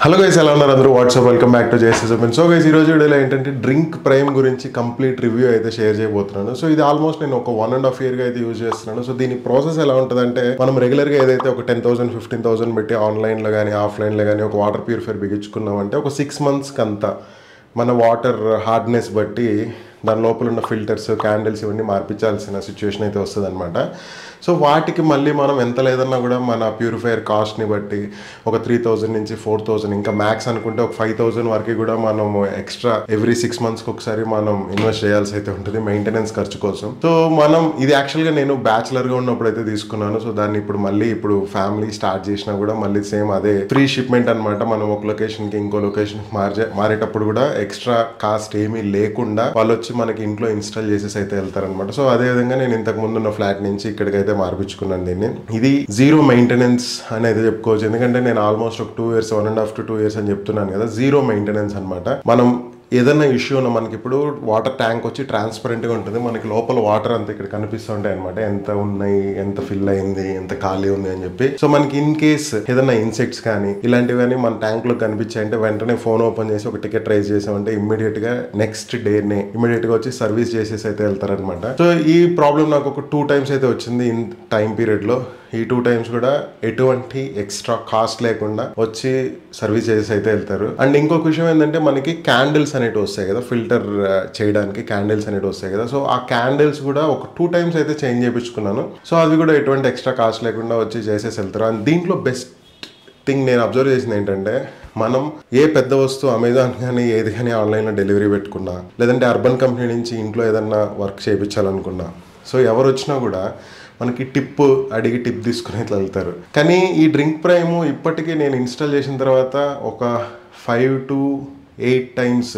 Hello guys, ఎలా ఉన్నారు అందరూ? WhatsApp, welcome back to JC open. So guys, ఈ రోజు వీడియోలో ఏంటంటే డ్రింక్ ప్రైమ్ గురించి కంప్లీట్ రివ్యూ అయితే షేర్ చేయబోతున్నాను. సో ఇది ఆల్మోస్ట్ నేను ఒక 1.5 year గా అయితే యూజ్ చేస్తున్నాను. సో దీని ప్రాసెస్ ఎలా ఉంటుందంటే, మనం రెగ్యులర్గా ఏదైతే ఒక 10,000 15,000 పెట్టి ఆన్లైన్లో కానీ ఆఫ్లైన్లో కానీ ఒక వాటర్ ప్యూరిఫైర్ బిగించుకున్నామంటే ఒక 6 monthsకి అంతా మన వాటర్ హార్డ్నెస్ బట్టి దాని లోపల ఉన్న ఫిల్టర్స్, క్యాండిల్స్ ఇవన్నీ మార్పించాల్సిన సిచ్యువేషన్ అయితే వస్తుంది అనమాట. సో వాటికి మళ్ళీ మనం ఎంత లేదన్నా కూడా మన ప్యూరిఫైయర్ కాస్ట్ని బట్టి ఒక 3,000 నుంచి 4,000, ఇంకా మ్యాక్స్ అనుకుంటే ఒక 5,000 వరకు కూడా మనం ఎక్స్ట్రా ఎవ్రీ 6 monthsకి ఒకసారి మనం ఇన్వెస్ట్ చేయాల్సి అయితే ఉంటుంది మెయింటెనెన్స్ ఖర్చు కోసం. సో మనం ఇది యాక్చువల్గా నేను బ్యాచులర్గా ఉన్నప్పుడు అయితే తీసుకున్నాను. సో దాన్ని ఇప్పుడు ఫ్యామిలీ స్టార్ట్ చేసినా కూడా మళ్ళీ సేమ్ అదే ఫ్రీ షిప్మెంట్ అనమాట. మనం ఒక లొకేషన్కి ఇంకో లొకేషన్కి మారేటప్పుడు కూడా ఎక్స్ట్రా కాస్ట్ ఏమీ లేకుండా వాళ్ళు వచ్చి మనకి ఇంట్లో ఇన్స్టాల్ చేసేసి అయితే వెళ్తారనమాట. సో అదే విధంగా నేను ఇంతకు ముందు ఉన్న ఫ్లాట్ నుంచి ఇక్కడికైతే మార్పించుకున్నాను దీన్ని. ఇది జీరో మెయింటెనెన్స్ అనేది చెప్పుకోవచ్చు, ఎందుకంటే నేను ఆల్మోస్ట్ ఒక 2 years 1.5 to 2 years అని చెప్తున్నాను కదా. జీరో మెయింటెనెన్స్ అనమాట. మనం ఏదైనా ఇష్యూ ఉన్నా మనకి ఇప్పుడు వాటర్ ట్యాంక్ వచ్చి ట్రాన్స్పరెంట్గా ఉంటుంది. మనకి లోపల వాటర్ అంతా ఇక్కడ కనిపిస్తుంటాయి అనమాట, ఎంత ఉన్నాయి, ఎంత ఫిల్ అయింది, ఎంత ఖాళీ ఉంది అని చెప్పి. సో మనకి ఇన్ కేస్ ఏదైనా ఇన్సెక్ట్స్ కానీ ఇలాంటివి కానీ మన ట్యాంక్ లో కనిపించాయంటే వెంటనే ఫోన్ ఓపెన్ చేసి ఒక టికెట్ రైజ్ చేసామంటే ఇమ్మీడియట్ గా నెక్స్ట్ డేనే ఇమ్మీడియట్ గా వచ్చి సర్వీస్ చేసేసి అయితే వెళ్తారనమాట. సో ఈ ప్రాబ్లం నాకు ఒక 2 times అయితే వచ్చింది ఇన్ టైం పీరియడ్ లో. ఈ 2 times కూడా ఎటువంటి ఎక్స్ట్రా కాస్ట్ లేకుండా వచ్చి సర్వీస్ చేసి అయితే వెళ్తారు. అండ్ ఇంకొక విషయం ఏంటంటే, మనకి క్యాండిల్స్ అనేవి వస్తాయి కదా, ఫిల్టర్ చేయడానికి క్యాండిల్స్ అనేవి వస్తాయి కదా. సో ఆ క్యాండిల్స్ కూడా ఒక 2 times అయితే చేంజ్ చేయించుకున్నాను. సో అవి కూడా ఎటువంటి ఎక్స్ట్రా కాస్ట్ లేకుండా వచ్చి చేసేసి వెళ్తారు. అండ్ దీంట్లో బెస్ట్ థింగ్ నేను అబ్జర్వ్ చేసింది ఏంటంటే, మనం ఏ పెద్ద వస్తువు అమెజాన్ కానీ ఏది కానీ ఆన్లైన్లో డెలివరీ పెట్టుకున్నా, లేదంటే అర్బన్ కంపెనీ నుంచి ఇంట్లో ఏదన్నా వర్క్ చేయించాలనుకున్నా, సో ఎవరు వచ్చినా కూడా మనకి టిప్ అడిగి టిప్ తీసుకుని ఇట్లా వెళ్తారు. కానీ ఈ డ్రింక్ ప్రైమ్ ఇప్పటికీ నేను ఇన్స్టాల్ చేసిన తర్వాత ఒక 5 to 8 times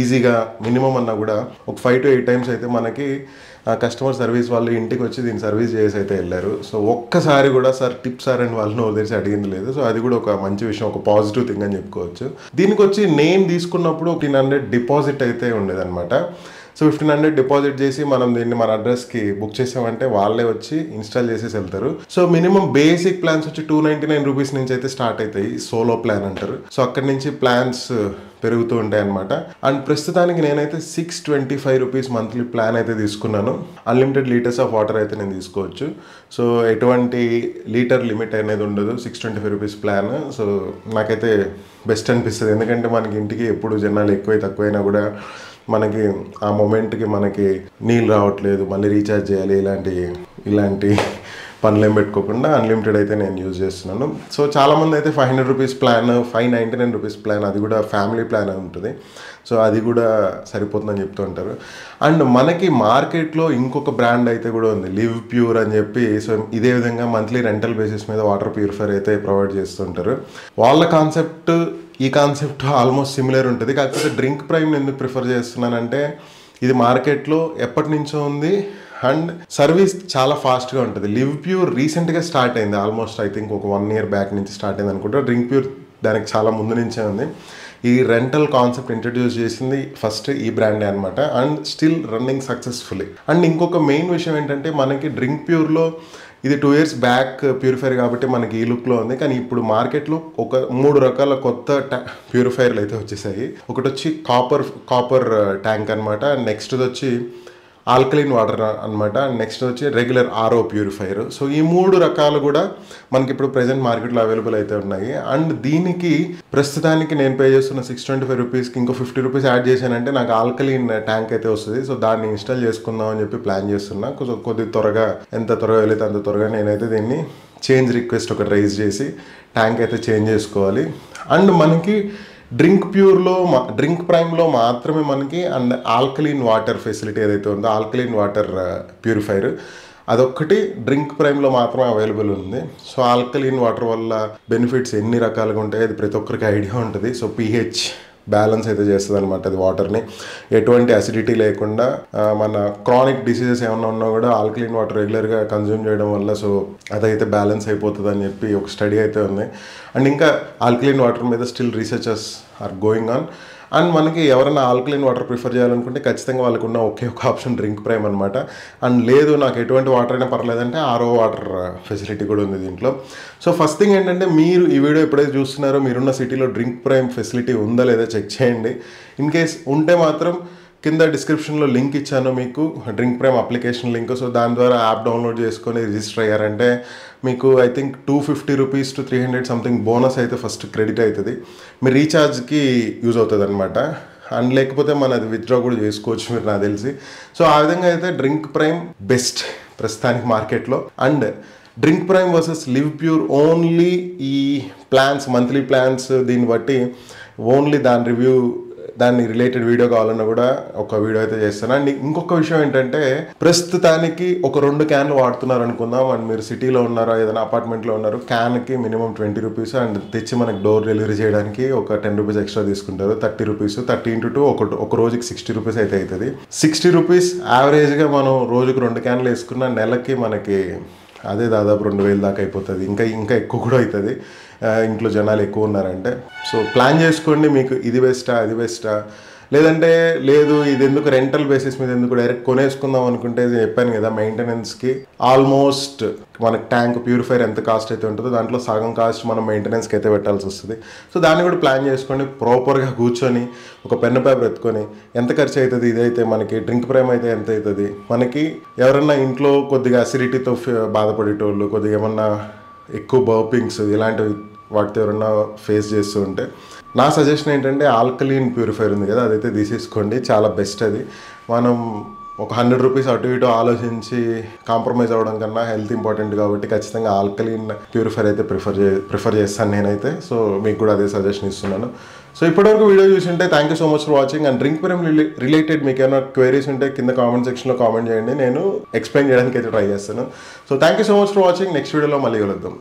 ఈజీగా మినిమం అన్నా కూడా ఒక 5 to 8 times అయితే మనకి కస్టమర్ సర్వీస్ వాళ్ళు ఇంటికి వచ్చి దీన్ని సర్వీస్ చేసి అయితే వెళ్ళారు. సో ఒక్కసారి కూడా సార్ టిప్ సార్ అని వాళ్ళని వదిలేసి అడిగింది లేదు. సో అది కూడా ఒక మంచి విషయం, ఒక పాజిటివ్ థింగ్ అని చెప్పుకోవచ్చు. దీనికి వచ్చి నేను తీసుకున్నప్పుడు 1,500 డిపాజిట్ అయితే ఉండేదన్నమాట. సో 1,500 డిపాజిట్ చేసి మనం దీన్ని మన అడ్రస్కి బుక్ చేసామంటే వాళ్ళే వచ్చి ఇన్స్టాల్ చేసేసి వెళ్తారు. సో మినిమం బేసిక్ ప్లాన్స్ వచ్చి 299 రూపీస్ నుంచి అయితే స్టార్ట్ అవుతాయి, సోలో ప్లాన్ అంటారు. సో అక్కడి నుంచి ప్లాన్స్ పెరుగుతూ ఉంటాయి అనమాట. అండ్ ప్రస్తుతానికి నేనైతే 625 రూపీస్ మంత్లీ ప్లాన్ అయితే తీసుకున్నాను. అన్లిమిటెడ్ లీటర్స్ ఆఫ్ వాటర్ అయితే నేను తీసుకోవచ్చు. సో ఎటువంటి లీటర్ లిమిట్ అనేది ఉండదు, 625 రూపీస్ ప్లాన్. సో నాకైతే బెస్ట్ అనిపిస్తుంది, ఎందుకంటే మనకి ఇంటికి ఎప్పుడు జనాలు ఎక్కువ తక్కువైనా కూడా మనకి ఆ మూమెంట్కి మనకి నీళ్ళు రావట్లేదు, మళ్ళీ రీఛార్జ్ చేయాలి, ఇలాంటి పనులు ఏం పెట్టుకోకుండా అన్లిమిటెడ్ అయితే నేను యూజ్ చేస్తున్నాను. సో చాలామంది అయితే 500 రూపీస్ ప్లాన్, 599 రూపీస్ ప్లాన్, అది కూడా ఫ్యామిలీ ప్లాన్ అని ఉంటుంది. సో అది కూడా సరిపోతుందని చెప్తూ ఉంటారు. అండ్ మనకి మార్కెట్లో ఇంకొక బ్రాండ్ అయితే కూడా ఉంది, లివ్ ప్యూర్ అని చెప్పి. సో ఇదే విధంగా మంత్లీ రెంటల్ బేసిస్ మీద వాటర్ ప్యూరిఫైర్ అయితే ప్రొవైడ్ చేస్తుంటారు. వాళ్ళ కాన్సెప్ట్ ఈ కాన్సెప్ట్ ఆల్మోస్ట్ సిమిలర్ ఉంటుంది. కాకపోతే డ్రింక్ ప్రైమ్ని ఎందుకు ప్రిఫర్ చేస్తున్నానంటే, ఇది మార్కెట్లో ఎప్పటి నుంచో ఉంది అండ్ సర్వీస్ చాలా ఫాస్ట్గా ఉంటుంది. లివ్ ప్యూర్ రీసెంట్గా స్టార్ట్ అయింది, ఆల్మోస్ట్ ఐ థింక్ ఒక 1 year బ్యాక్ నుంచి స్టార్ట్ అయింది అనుకుంటా. డ్రింక్ ప్యూర్ దానికి చాలా ముందు నుంచే ఉంది. ఈ రెంటల్ కాన్సెప్ట్ ఇంట్రడ్యూస్ చేసింది ఫస్ట్ ఈ బ్రాండే అనమాట. And still running successfully. And ఇంకొక మెయిన్ విషయం ఏంటంటే, మనకి డ్రింక్ ప్యూర్లో ఇది 2 years బ్యాక్ ప్యూరిఫైర్ కాబట్టి మనకి ఈ లుక్లో ఉంది. కానీ ఇప్పుడు మార్కెట్లో ఒక 3 రకాల కొత్త ప్యూరిఫైర్లు అయితే వచ్చేసాయి. ఒకటి వచ్చి కాపర్ ట్యాంక్ అనమాట. నెక్స్ట్ వచ్చి ఆల్కలైన్ వాటర్ అనమాట. నెక్స్ట్ వచ్చి రెగ్యులర్ ఆర్ఓ ప్యూరిఫైర్. సో ఈ 3 రకాలు కూడా మనకి ఇప్పుడు ప్రెజెంట్ మార్కెట్లో అవైలబుల్ అయితే ఉన్నాయి. అండ్ దీనికి ప్రస్తుతానికి నేను పే చేస్తున్న 625 రూపీస్కి ఇంకో 50 రూపీస్ యాడ్ చేశానంటే నాకు ఆల్కలైన్ ట్యాంక్ అయితే వస్తుంది. సో దాన్ని ఇన్స్టాల్ చేసుకుందాం అని చెప్పి ప్లాన్ చేస్తున్నా. కొద్ది త్వరగా, ఎంత త్వరగా వెళితే అంత త్వరగా నేనైతే దీన్ని చేంజ్ రిక్వెస్ట్ ఒకటి రైజ్ చేసి ట్యాంక్ అయితే చేంజ్ చేసుకోవాలి. అండ్ మనకి డ్రింక్ ప్రైమ్లో మాత్రమే మనకి అండ్ ఆల్కలీన్ వాటర్ ఫెసిలిటీ ఏదైతే ఉందో, ఆల్కలీన్ వాటర్ ప్యూరిఫైర్, అదొక్కటి డ్రింక్ ప్రైమ్లో మాత్రమే అవైలబుల్ ఉంది. సో ఆల్కలీన్ వాటర్ వల్ల బెనిఫిట్స్ ఎన్ని రకాలుగా ఉంటాయి అది ప్రతి ఒక్కరికి ఐడియా ఉంటుంది. సో pH బ్యాలెన్స్ అయితే చేస్తుంది అనమాట అది వాటర్ని, ఎటువంటి అసిడిటీ లేకుండా. మన క్రానిక్ డిసీజెస్ ఏమన్నా ఉన్నా కూడా ఆల్కలీన్ వాటర్ రెగ్యులర్గా కన్జ్యూమ్ చేయడం వల్ల సో అదైతే బ్యాలెన్స్ అయిపోతుంది అని చెప్పి ఒక స్టడీ అయితే ఉంది. అండ్ ఇంకా ఆల్కలీన్ వాటర్ మీద still researchers are going on. And మనకి ఎవరైనా ఆల్కలైన్ వాటర్ ప్రిఫర్ చేయాలనుకుంటే ఖచ్చితంగా వాళ్ళకు ఉన్న ఒకే ఒక ఆప్షన్ డ్రింక్ ప్రైమ్ అనమాట. అండ్ లేదు నాకు ఎటువంటి వాటర్ అయినా పర్లేదంటే RO వాటర్ ఫెసిలిటీ కూడా ఉంది దీంట్లో. సో ఫస్ట్ థింగ్ ఏంటంటే మీరు ఈ వీడియో ఎప్పుడైతే చూస్తున్నారో మీరున్న సిటీలో డ్రింక్ ప్రైమ్ ఫెసిలిటీ ఉందా లేదా చెక్ చేయండి. ఇన్ కేస్ ఉంటే మాత్రం కింద డిస్క్రిప్షన్లో లింక్ ఇచ్చాను మీకు, drink prime application link. So దాని ద్వారా యాప్ డౌన్లోడ్ చేసుకొని రిజిస్టర్ అయ్యారంటే మీకు I think 250 rupees to 300 something bonus అయితే ఫస్ట్ క్రెడిట్ అవుతుంది. మీ రీఛార్జ్కి యూజ్ అవుతుంది అనమాట. అండ్ లేకపోతే మనది విత్డ్రా కూడా చేసుకోవచ్చు మీరు, నాకు తెలిసి. సో ఆ విధంగా అయితే డ్రింక్ ప్రైమ్ బెస్ట్ ప్రస్తుతానికి మార్కెట్లో. And drink prime versus live pure only ఈ ప్లాన్స్, మంత్లీ ప్లాన్స్, దీన్ని బట్టి ఓన్లీ దాని రివ్యూ, దాన్ని రిలేటెడ్ వీడియో కావాలన్నా కూడా ఒక వీడియో అయితే చేస్తాను. అండ్ ఇంకొక విషయం ఏంటంటే ప్రస్తుతానికి ఒక 2 క్యాన్లు వాడుతున్నారు అనుకుందాం. అండ్ మీరు సిటీలో ఉన్నారో ఏదైనా అపార్ట్మెంట్లో ఉన్నారు, క్యాన్కి మినిమం 20 రూపీస్. అండ్ తెచ్చి మనకి డోర్ డెలివరీ చేయడానికి ఒక 10 రూపీస్ ఎక్స్ట్రా తీసుకుంటారు. 30 రూపీస్, 30 into 2 ఒక రోజుకి 60 రూపీస్ అయితే అవుతుంది. 60 రూపీస్ యావరేజ్గా మనం రోజుకు 2 క్యాన్లు వేసుకున్న నెలకి మనకి అదే దాదాపు 2000 దాకా అయిపోతుంది. ఇంకా ఎక్కువ కూడా అవుతుంది ఇంట్లో జనాలు ఎక్కువ ఉన్నారంటే. సో ప్లాన్ చేసుకోండి, మీకు ఇది బెస్టా అది బెస్టా, లేదంటే లేదు ఇది ఎందుకు రెంటల్ బేసిస్ మీద ఎందుకు డైరెక్ట్ కొనేసుకుందాం అనుకుంటే చెప్పాను కదా, మెయింటెనెన్స్కి ఆల్మోస్ట్ మనకి ట్యాంక్ ప్యూరిఫైర్ ఎంత కాస్ట్ అయితే ఉంటుందో దాంట్లో సగం కాస్ట్ మనం మెయింటెనెన్స్కి అయితే పెట్టాల్సి వస్తుంది. సో దాన్ని కూడా ప్లాన్ చేసుకోండి. ప్రాపర్గా కూర్చొని ఒక పెన్ పేపర్ ఎత్తుకొని ఎంత ఖర్చు అవుతుంది, ఇదైతే మనకి డ్రింక్ ప్రైమ్ అయితే ఎంత అవుతుంది, మనకి ఎవరన్నా ఇంట్లో కొద్దిగా అసిడిటీతో బాధపడేటోళ్ళు, కొద్దిగా ఏమన్నా ఎక్కువ బర్పింగ్స్ ఇలాంటివి వాటితో ఎవరన్నా ఫేస్ చేస్తూ ఉంటే నా సజెషన్ ఏంటంటే ఆల్కలీన్ ప్యూరిఫైర్ ఉంది కదా, అదైతే తీసేసుకోండి. చాలా బెస్ట్ అది. మనం ఒక 100 రూపీస్ అటు ఇటు ఆలోచించి కాంప్రమైజ్ అవ్వడం కన్నా హెల్త్ ఇంపార్టెంట్ కాబట్టి ఖచ్చితంగా ఆల్కలీన్ ప్యూరిఫైర్ అయితే ప్రిఫర్ చేస్తాను నేనైతే. సో మీకు కూడా అదే సజెషన్ ఇస్తున్నాను. సో ఇప్పటివరకు వీడియో చూసి ఉంటే thank you so much for watching. And drink prime related మీకు ఏమైనా క్వైరీస్ ఉంటే కింద కామెంట్ సెక్షన్లో కామెంట్ చేయండి, నేను ఎక్స్ప్లెయిన్ చేయడానికి అయితే ట్రై చేస్తాను. So thank you so much for watching. Next వీడియోలో మళ్ళీ కలుద్దాం.